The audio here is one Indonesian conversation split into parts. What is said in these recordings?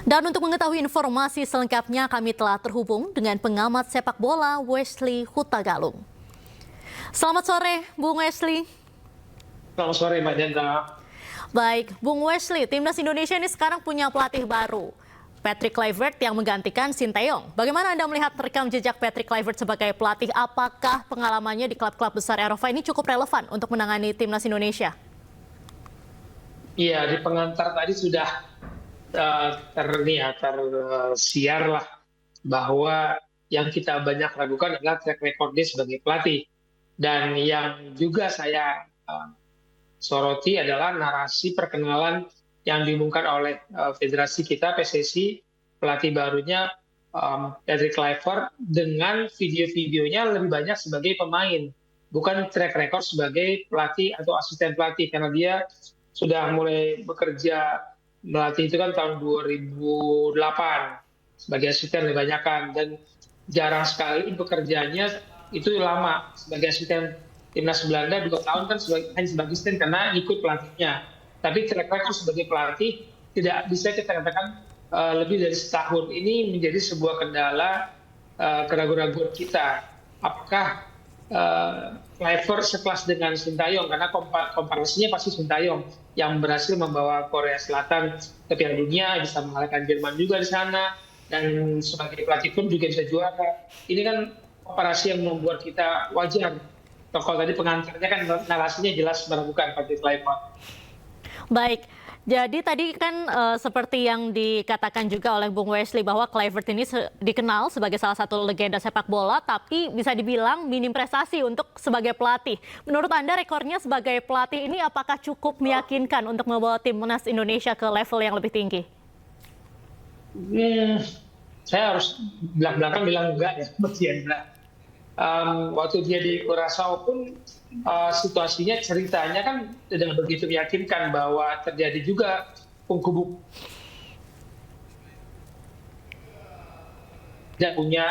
Dan untuk mengetahui informasi selengkapnya, kami telah terhubung dengan pengamat sepak bola Wesley Hutagalung. Selamat sore, Bung Wesley. Selamat sore, Mbak Jendra. Baik, Bung Wesley, timnas Indonesia ini sekarang punya pelatih baru, Patrick Kluivert yang menggantikan Sinteyong. Bagaimana Anda melihat rekam jejak Patrick Kluivert sebagai pelatih? Apakah pengalamannya di klub-klub besar Eropa ini cukup relevan untuk menangani timnas Indonesia? Iya, di pengantar tadi sudah tersiar lah bahwa yang kita banyak ragukan adalah track record dia sebagai pelatih. Dan yang juga saya soroti adalah narasi perkenalan yang diumumkan oleh federasi kita, PSSI, pelatih barunya Patrick Kluivert, dengan video-videonya lebih banyak sebagai pemain, bukan track record sebagai pelatih atau asisten pelatih, karena dia sudah mulai bekerja melatih itu kan tahun 2008 sebagai asisten lebih banyak kan, dan jarang sekali bekerjanya itu lama sebagai asisten timnas Belanda 2 tahun kan hanya sebagai asisten karena ikut pelatihnya. Tapi track record sebagai pelatih tidak bisa kita katakan lebih dari setahun. Ini menjadi sebuah kendala, keraguan-keraguan kita. Apakah Kluivert sekelas dengan Sinteyong, karena komparasinya pasti Sinteyong yang berhasil membawa Korea Selatan ke Piala Dunia, bisa mengalahkan Jerman juga di sana, dan sebagai pelatih pun juga bisa juara. Ini kan komparasi yang membuat kita wajar. Tokoh tadi pengantarnya kan narasinya jelas meragukan Patrick Kluivert. Baik. Jadi tadi kan seperti yang dikatakan juga oleh Bung Wesley bahwa Kluivert ini dikenal sebagai salah satu legenda sepak bola, tapi bisa dibilang minim prestasi untuk sebagai pelatih. Menurut Anda rekornya sebagai pelatih ini apakah cukup meyakinkan untuk membawa timnas Indonesia ke level yang lebih tinggi? Saya harus belak-belakan bilang enggak ya, Mas Yendra. Waktu dia di Curaçao pun situasinya, ceritanya kan tidak begitu meyakinkan bahwa terjadi juga pengkubu tidak punya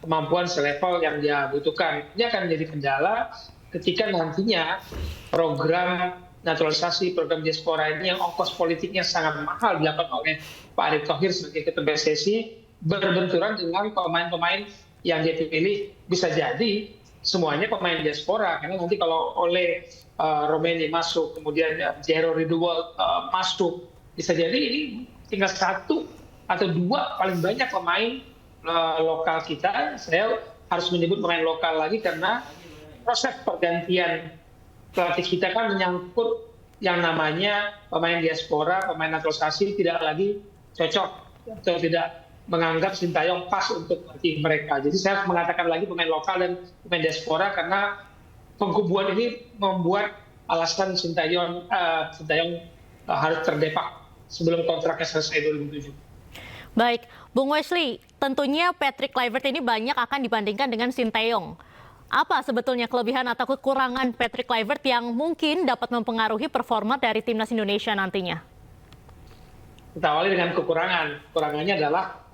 kemampuan selevel yang dia butuhkan. Ini akan menjadi kendala ketika nantinya program naturalisasi, program diaspora ini yang ongkos politiknya sangat mahal dilakukan oleh Pak Erick Thohir sebagai ketua PSSI berbenturan dengan pemain-pemain yang dia pilih. Bisa jadi semuanya pemain diaspora, karena nanti kalau oleh Romeni masuk, kemudian Jero Ridwan masuk, bisa jadi ini tinggal 1 atau 2 paling banyak pemain lokal kita. Saya harus menyebut pemain lokal lagi karena proses pergantian pelatih kita kan menyangkut yang namanya pemain diaspora, pemain naturalisasi tidak lagi cocok atau tidak menganggap Sinteyong pas untuk pelatih mereka. Jadi saya mengatakan lagi pemain lokal dan pemain diaspora karena pengkubuan ini membuat alasan Sinteyong harus terdepak sebelum kontraknya selesai 2007. Baik, Bung Wesley, tentunya Patrick Kluivert ini banyak akan dibandingkan dengan Sinteyong. Apa sebetulnya kelebihan atau kekurangan Patrick Kluivert yang mungkin dapat mempengaruhi performa dari timnas Indonesia nantinya? Kita awali dengan kekurangan. Kekurangannya adalah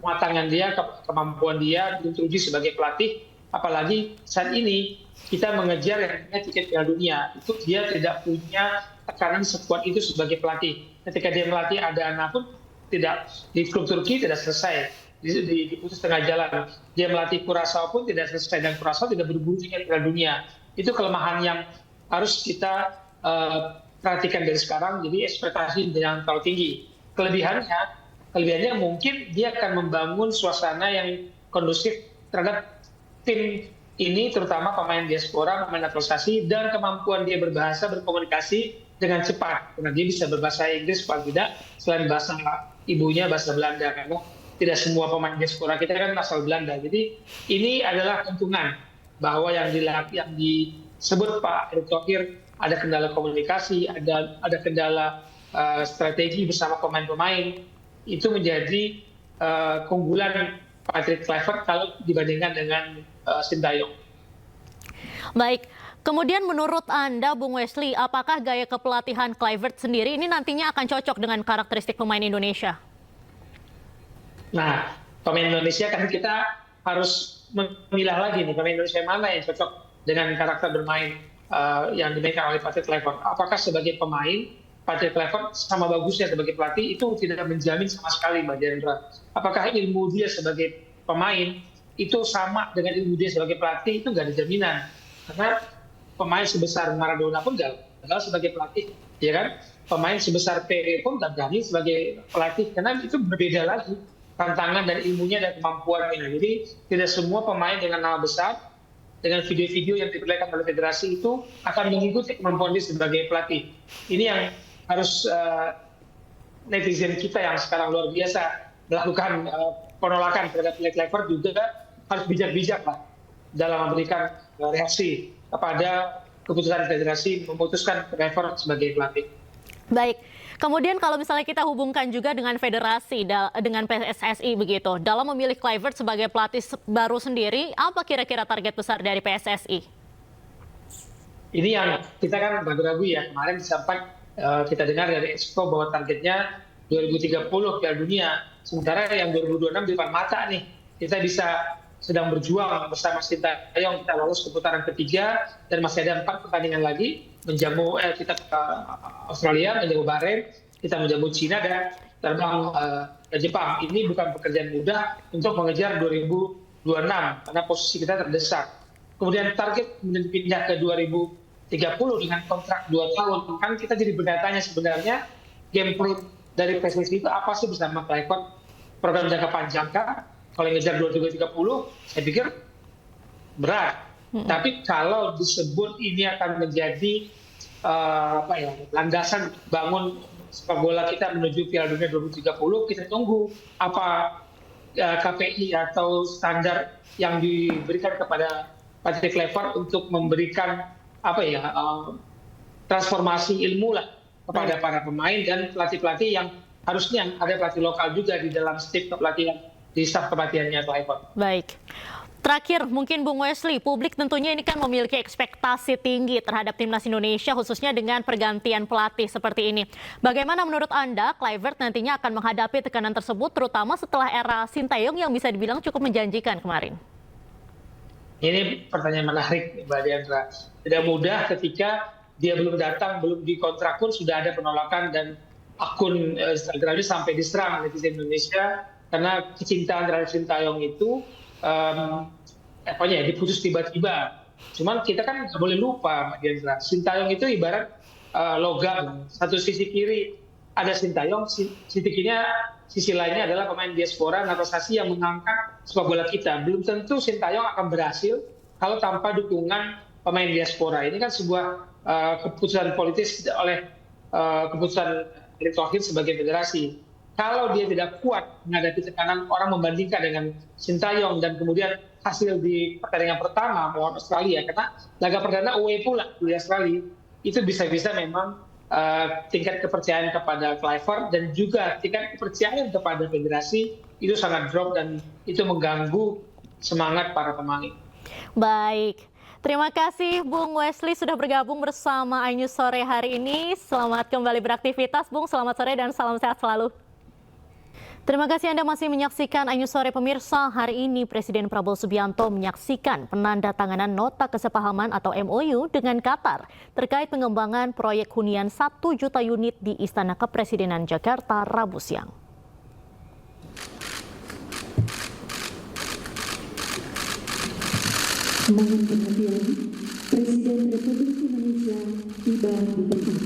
kematangan dia, kemampuan dia untuk teruji sebagai pelatih. Apalagi saat ini kita mengejar yang namanya tiket Piala Dunia. Itu dia tidak punya tekanan sekuat itu sebagai pelatih. Ketika dia melatih Adana pun tidak, di klub Turki tidak selesai, diputus tengah jalan. Dia melatih Curaçao pun tidak selesai, dan Curaçao tidak berburu tiket Piala Dunia. Itu kelemahan yang harus kita perhatikan dari sekarang. Jadi ekspektasi jangan terlalu tinggi. Kelebihannya mungkin dia akan membangun suasana yang kondusif terhadap tim ini, terutama pemain diaspora, pemain naturalisasi, dan kemampuan dia berbahasa, berkomunikasi dengan cepat. Karena dia bisa berbahasa Inggris paling tidak, selain bahasa ibunya, bahasa Belanda. Karena tidak semua pemain diaspora kita kan asal Belanda. Jadi ini adalah keuntungan bahwa yang disebut Pak Erick Thohir ada kendala komunikasi, ada kendala strategi bersama pemain-pemain. Itu menjadi keunggulan Patrick Kluivert kalau dibandingkan dengan Sinteyong. Baik, kemudian menurut Anda, Bung Wesley, apakah gaya kepelatihan Kluivert sendiri ini nantinya akan cocok dengan karakteristik pemain Indonesia? Nah, pemain Indonesia kan kita harus memilah lagi nih, pemain Indonesia mana yang cocok dengan karakter bermain yang dimainkan oleh Patrick Kluivert. Apakah sebagai pemain Patrick Kluivert sama bagusnya sebagai pelatih itu tidak menjamin sama sekali, Mbak Diandra. Apakah ilmu dia sebagai pemain itu sama dengan ilmu dia sebagai pelatih, itu nggak ada jaminan. Karena pemain sebesar Maradona pun gagal sebagai pelatih, ya kan? Pemain sebesar Pele pun gagal sebagai pelatih, karena itu berbeda lagi tantangan dan ilmunya dan kemampuannya. Jadi tidak semua pemain dengan nama besar, dengan video-video yang diperlihatkan oleh federasi itu akan mengikuti kemampuan dia sebagai pelatih. Ini yang harus netizen kita yang sekarang luar biasa melakukan penolakan terhadap Kluivert juga harus bijak-bijak lah dalam memberikan reaksi kepada keputusan federasi memutuskan Kluivert sebagai pelatih. Baik. Kemudian kalau misalnya kita hubungkan juga dengan federasi, dengan PSSI begitu, dalam memilih Kluivert sebagai pelatih baru sendiri, apa kira-kira target besar dari PSSI? Ini yang kita kan ragu-ragu ya, kemarin sempat kita dengar dari Exco bahwa targetnya 2030 Piala Dunia, sementara yang 2026 di depan mata nih, kita bisa sedang berjuang bersama Sintayong, kita lolos ke putaran ketiga dan masih ada 4 pertandingan lagi, kita ke Australia, menjamu Bahrain, kita menjamu Cina dan terbang ke Jepang. Ini bukan pekerjaan mudah untuk mengejar 2026 karena posisi kita terdesak. Kemudian target pindah ke 2030 dengan kontrak 2 tahun, kan kita jadi bertanya sebenarnya game plan dari PSSI itu apa sih bersama Kluivert, program jangka panjang kah? Kalau ngejar 2030, saya pikir berat. Tapi kalau disebut ini akan menjadi landasan bangun sepak bola kita menuju Piala Dunia 2030, kita tunggu apa KPI atau standar yang diberikan kepada Patrick Kluivert untuk memberikan transformasi ilmu lah kepada para pemain dan pelatih-pelatih yang harusnya ada pelatih lokal juga di dalam staf kepelatihan. Di staf kepelatihannya Kluivert. Baik. Terakhir, mungkin Bung Wesley, publik tentunya ini kan memiliki ekspektasi tinggi terhadap timnas Indonesia, khususnya dengan pergantian pelatih seperti ini. Bagaimana menurut Anda, Kluivert nantinya akan menghadapi tekanan tersebut, terutama setelah era Sintayong yang bisa dibilang cukup menjanjikan kemarin? Ini pertanyaan menarik, Mbak Diandra. Tidak mudah ketika dia belum datang, belum dikontrak pun sudah ada penolakan dan akun Instagramnya sampai diserang netizen Indonesia. Karena kecintaan terhadap Sintayong itu diputus tiba-tiba. Cuman kita kan nggak boleh lupa, Mbak Diandra, Sintayong itu ibarat logam. Satu sisi kiri ada Sintayong, sisi lainnya adalah pemain diaspora naturalisasi yang mengangkat sepak bola kita. Belum tentu Sintayong akan berhasil kalau tanpa dukungan pemain diaspora. Ini kan sebuah keputusan politis oleh keputusan Erick Thohir sebagai federasi. Kalau dia tidak kuat menghadapi tekanan orang membandingkan dengan Sintayong dan kemudian hasil di pertandingan pertama melawan Australia, karena laga perdana away pula di Australia, itu bisa-bisa memang tingkat kepercayaan kepada Kluivert dan juga tingkat kepercayaan kepada federasi itu sangat drop dan itu mengganggu semangat para pemain. Baik. Terima kasih Bung Wesley sudah bergabung bersama iNews sore hari ini. Selamat kembali beraktivitas, Bung. Selamat sore dan salam sehat selalu. Terima kasih Anda masih menyaksikan iNews Sore pemirsa. Hari ini Presiden Prabowo Subianto menyaksikan penandatanganan nota kesepahaman atau MOU dengan Qatar terkait pengembangan proyek hunian 1 juta unit di Istana Kepresidenan Jakarta Rabu siang. Mohon perhatian, Presiden Republik Indonesia tiba di depan.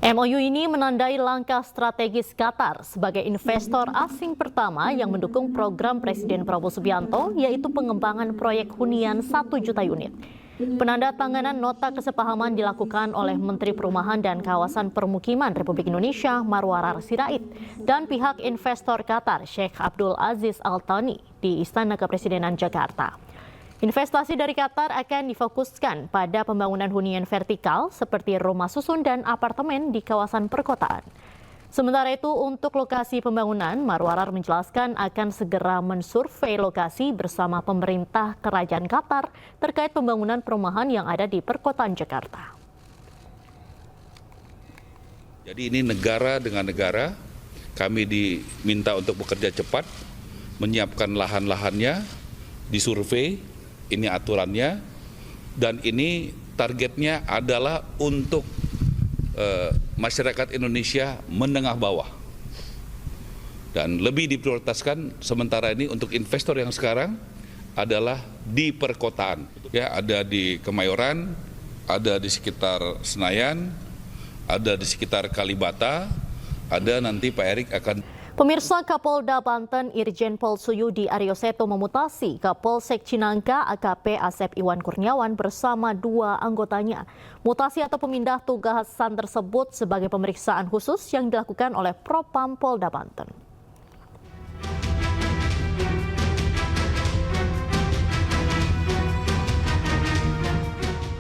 MOU ini menandai langkah strategis Qatar sebagai investor asing pertama yang mendukung program Presiden Prabowo Subianto, yaitu pengembangan proyek hunian 1 juta unit. Penandatanganan nota kesepahaman dilakukan oleh Menteri Perumahan dan Kawasan Permukiman Republik Indonesia Marwarar Sirait dan pihak investor Qatar Sheikh Abdul Aziz Al Thani di Istana Kepresidenan Jakarta. Investasi dari Qatar akan difokuskan pada pembangunan hunian vertikal seperti rumah susun dan apartemen di kawasan perkotaan. Sementara itu untuk lokasi pembangunan, Marwarar menjelaskan akan segera mensurvei lokasi bersama pemerintah Kerajaan Qatar terkait pembangunan perumahan yang ada di perkotaan Jakarta. Jadi ini negara dengan negara, kami diminta untuk bekerja cepat, menyiapkan lahan-lahannya, disurvei, ini aturannya, dan ini targetnya adalah untuk masyarakat Indonesia menengah bawah. Dan lebih diprioritaskan sementara ini untuk investor yang sekarang adalah di perkotaan. Ya, ada di Kemayoran, ada di sekitar Senayan, ada di sekitar Kalibata, ada nanti Pak Erik akan... Pemirsa, Kapolda Banten Irjen Pol Suyudi Aryoseto memutasi Kapolsek Cinangka AKP Asep Iwan Kurniawan bersama 2 anggotanya. Mutasi atau pemindah tugasan tersebut sebagai pemeriksaan khusus yang dilakukan oleh Propam Polda Banten.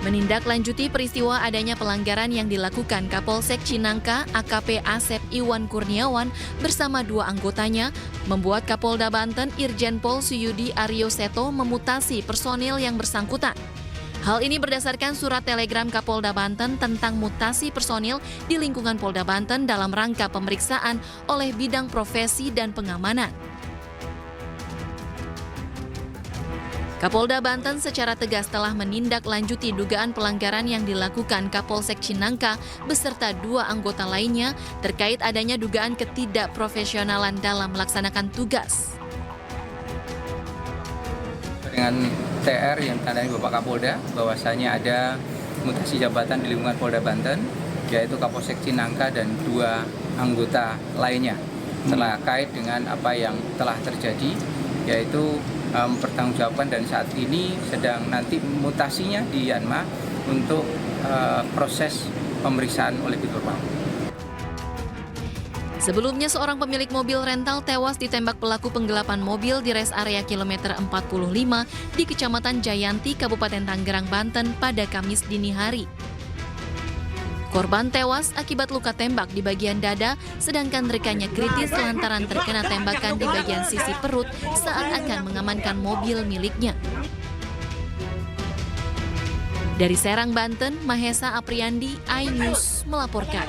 Menindaklanjuti peristiwa adanya pelanggaran yang dilakukan Kapolsek Cinangka AKP Asep Iwan Kurniawan bersama 2 anggotanya, membuat Kapolda Banten Irjen Pol Suyudi Aryoseto memutasi personil yang bersangkutan. Hal ini berdasarkan surat telegram Kapolda Banten tentang mutasi personil di lingkungan Polda Banten dalam rangka pemeriksaan oleh bidang profesi dan pengamanan. Kapolda Banten secara tegas telah menindaklanjuti dugaan pelanggaran yang dilakukan Kapolsek Cinangka beserta 2 anggota lainnya terkait adanya dugaan ketidakprofesionalan dalam melaksanakan tugas. Dengan TR yang tandai Bapak Kapolda bahwasanya ada mutasi jabatan di lingkungan Polda Banten, yaitu Kapolsek Cinangka dan 2 anggota lainnya terkait dengan apa yang telah terjadi, yaitu mempertanggungjawabkan dan saat ini sedang nanti mutasinya di Yanma untuk proses pemeriksaan oleh Bitpropam. Sebelumnya seorang pemilik mobil rental tewas ditembak pelaku penggelapan mobil di res area kilometer 45 di Kecamatan Jayanti, Kabupaten Tanggerang, Banten pada Kamis dini hari. Korban tewas akibat luka tembak di bagian dada, sedangkan rekannya kritis lantaran terkena tembakan di bagian sisi perut saat akan mengamankan mobil miliknya. Dari Serang, Banten, Mahesa Apriandi, iNews melaporkan.